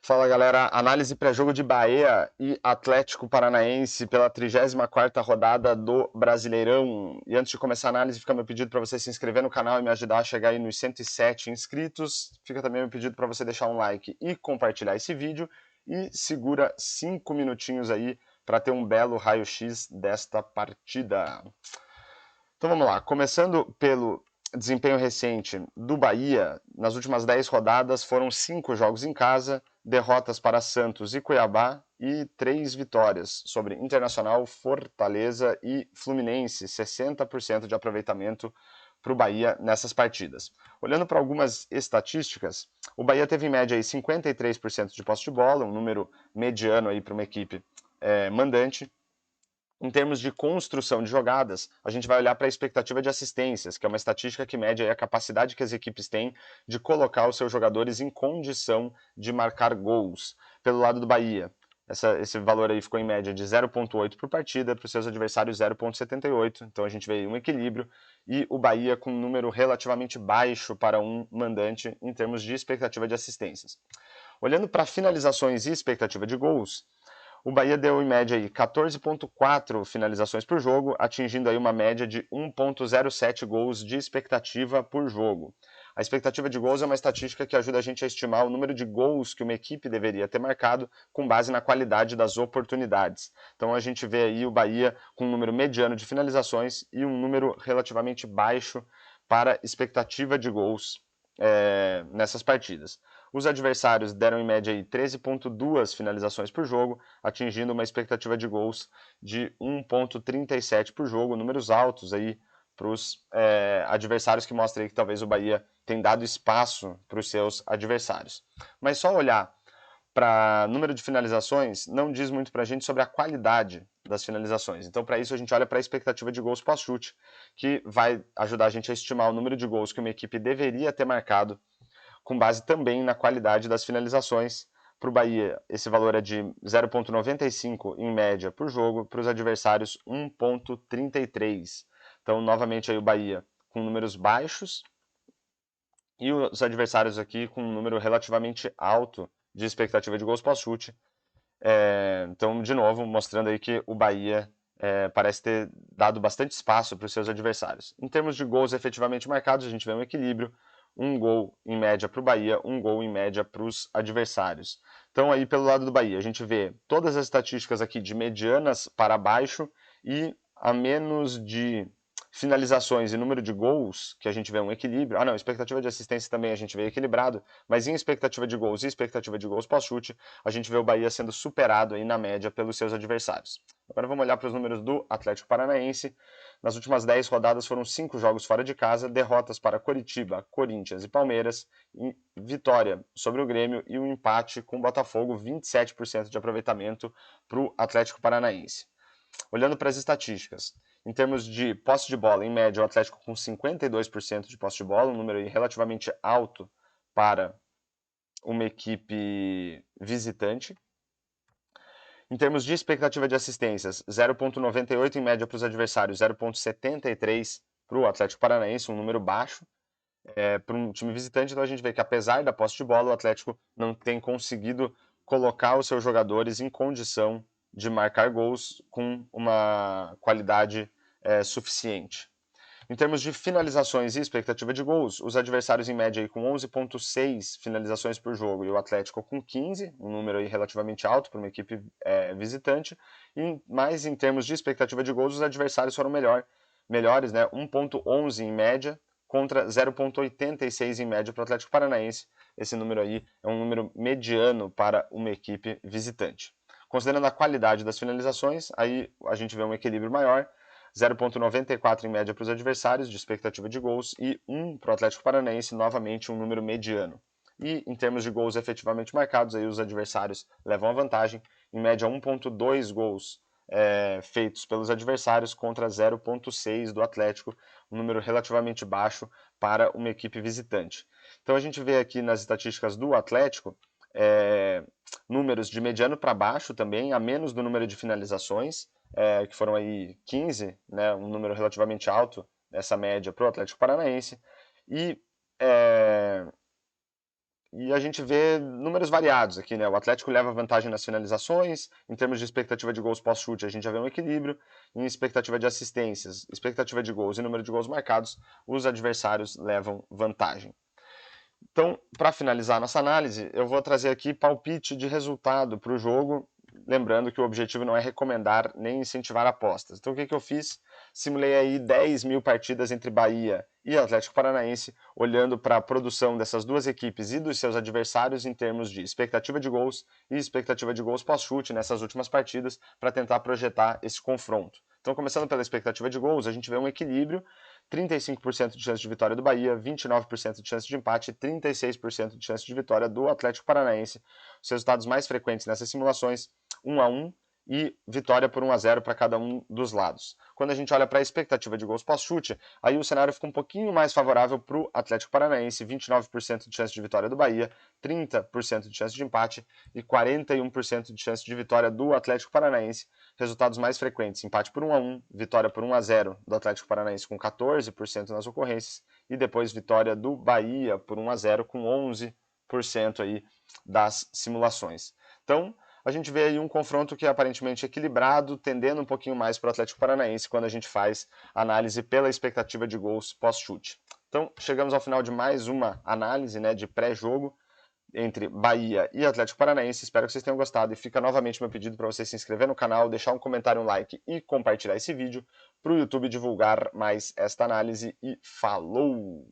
Fala galera, análise pré-jogo de Bahia e Atlético Paranaense pela 34ª rodada do Brasileirão. E antes de começar a análise, fica meu pedido para você se inscrever no canal e me ajudar a chegar aí nos 107 inscritos. Fica também meu pedido para você deixar um like e compartilhar esse vídeo. E segura 5 minutinhos aí para ter um belo raio-x desta partida. Então vamos lá, começando pelo desempenho recente do Bahia, nas últimas 10 rodadas foram 5 jogos em casa, derrotas para Santos e Cuiabá e 3 vitórias sobre Internacional, Fortaleza e Fluminense, 60% de aproveitamento para o Bahia nessas partidas. Olhando para algumas estatísticas, o Bahia teve em média aí 53% de posse de bola, um número mediano aí para uma equipe mandante. Em termos de construção de jogadas, a gente vai olhar para a expectativa de assistências, que é uma estatística que mede a capacidade que as equipes têm de colocar os seus jogadores em condição de marcar gols. Pelo lado do Bahia, esse valor aí ficou em média de 0,8 por partida, para os seus adversários 0,78, então a gente vê aí um equilíbrio, e o Bahia com um número relativamente baixo para um mandante em termos de expectativa de assistências. Olhando para finalizações e expectativa de gols, o Bahia deu em média aí 14,4 finalizações por jogo, atingindo aí uma média de 1,07 gols de expectativa por jogo. A expectativa de gols é uma estatística que ajuda a gente a estimar o número de gols que uma equipe deveria ter marcado com base na qualidade das oportunidades. Então a gente vê aí o Bahia com um número mediano de finalizações e um número relativamente baixo para expectativa de gols nessas partidas. Os adversários deram em média 13,2 finalizações por jogo, atingindo uma expectativa de gols de 1,37 por jogo, números altos aí para os adversários, que mostra aí que talvez o Bahia tenha dado espaço para os seus adversários. Mas só olhar para número de finalizações não diz muito para a gente sobre a qualidade das finalizações. Então, para isso, a gente olha para a expectativa de gols pós-chute, que vai ajudar a gente a estimar o número de gols que uma equipe deveria ter marcado, com base também na qualidade das finalizações. Para o Bahia, esse valor é de 0,95 em média por jogo, para os adversários 1,33. Então, novamente, aí o Bahia com números baixos e os adversários aqui com um número relativamente alto de expectativa de gols pós-chute. Então, de novo, mostrando aí que o Bahia parece ter dado bastante espaço para os seus adversários. Em termos de gols efetivamente marcados, a gente vê um equilíbrio, um gol em média para o Bahia, um gol em média para os adversários. Então, aí pelo lado do Bahia, a gente vê todas as estatísticas aqui de medianas para baixo e a menos de finalizações e número de gols, que a gente vê um equilíbrio. Ah, não, expectativa de assistência também a gente vê equilibrado, mas em expectativa de gols e expectativa de gols pós-chute, a gente vê o Bahia sendo superado aí na média pelos seus adversários. Agora vamos olhar para os números do Atlético Paranaense. Nas últimas 10 rodadas foram 5 jogos fora de casa, derrotas para Coritiba, Corinthians e Palmeiras, vitória sobre o Grêmio e um empate com o Botafogo, 27% de aproveitamento para o Atlético Paranaense. Olhando para as estatísticas, em termos de posse de bola, em média, o Atlético com 52% de posse de bola, um número relativamente alto para uma equipe visitante. Em termos de expectativa de assistências, 0,98 em média para os adversários, 0,73 para o Atlético Paranaense, um número baixo. Para um time visitante, então a gente vê que apesar da posse de bola, o Atlético não tem conseguido colocar os seus jogadores em condição de marcar gols com uma qualidade suficiente. Em termos de finalizações e expectativa de gols, os adversários em média aí com 11,6 finalizações por jogo e o Atlético com 15, um número aí relativamente alto para uma equipe visitante. Mas em termos de expectativa de gols, os adversários foram melhores, né? 1,11 em média contra 0,86 em média para o Atlético Paranaense. Esse número aí é um número mediano para uma equipe visitante. Considerando a qualidade das finalizações, aí a gente vê um equilíbrio maior, 0,94 em média para os adversários de expectativa de gols e 1 para o Atlético Paranaense, novamente um número mediano. E em termos de gols efetivamente marcados, aí os adversários levam a vantagem, em média 1,2 gols feitos pelos adversários contra 0,6 do Atlético, um número relativamente baixo para uma equipe visitante. Então a gente vê aqui nas estatísticas do Atlético números de mediano para baixo também, a menos do número de finalizações, que foram aí 15, né, um número relativamente alto, essa média para o Atlético Paranaense, e E a gente vê números variados aqui, né? O Atlético leva vantagem nas finalizações, em termos de expectativa de gols pós-chute, a gente já vê um equilíbrio, em expectativa de assistências, expectativa de gols e número de gols marcados, os adversários levam vantagem. Então, para finalizar a nossa análise, eu vou trazer aqui palpite de resultado para o jogo, lembrando que o objetivo não é recomendar nem incentivar apostas. Então, o que eu fiz? Simulei aí 10 mil partidas entre Bahia e Atlético Paranaense, olhando para a produção dessas duas equipes e dos seus adversários em termos de expectativa de gols e expectativa de gols pós-chute nessas últimas partidas, para tentar projetar esse confronto. Então, começando pela expectativa de gols, a gente vê um equilíbrio, 35% de chance de vitória do Bahia, 29% de chance de empate e 36% de chance de vitória do Atlético Paranaense. Os resultados mais frequentes nessas simulações, 1-1 e vitória por 1-0 para cada um dos lados. Quando a gente olha para a expectativa de gols pós-chute, aí o cenário fica um pouquinho mais favorável para o Atlético Paranaense, 29% de chance de vitória do Bahia, 30% de chance de empate e 41% de chance de vitória do Atlético Paranaense. Resultados mais frequentes, empate por 1-1, vitória por 1-0 do Atlético Paranaense com 14% nas ocorrências e depois vitória do Bahia por 1-0 com 11% aí das simulações. Então, a gente vê aí um confronto que é aparentemente equilibrado, tendendo um pouquinho mais para o Atlético Paranaense quando a gente faz análise pela expectativa de gols pós-chute. Então, chegamos ao final de mais uma análise, né, de pré-jogo entre Bahia e Atlético Paranaense. Espero que vocês tenham gostado e fica novamente meu pedido para você se inscrever no canal, deixar um comentário, um like e compartilhar esse vídeo para o YouTube divulgar mais esta análise. E falou!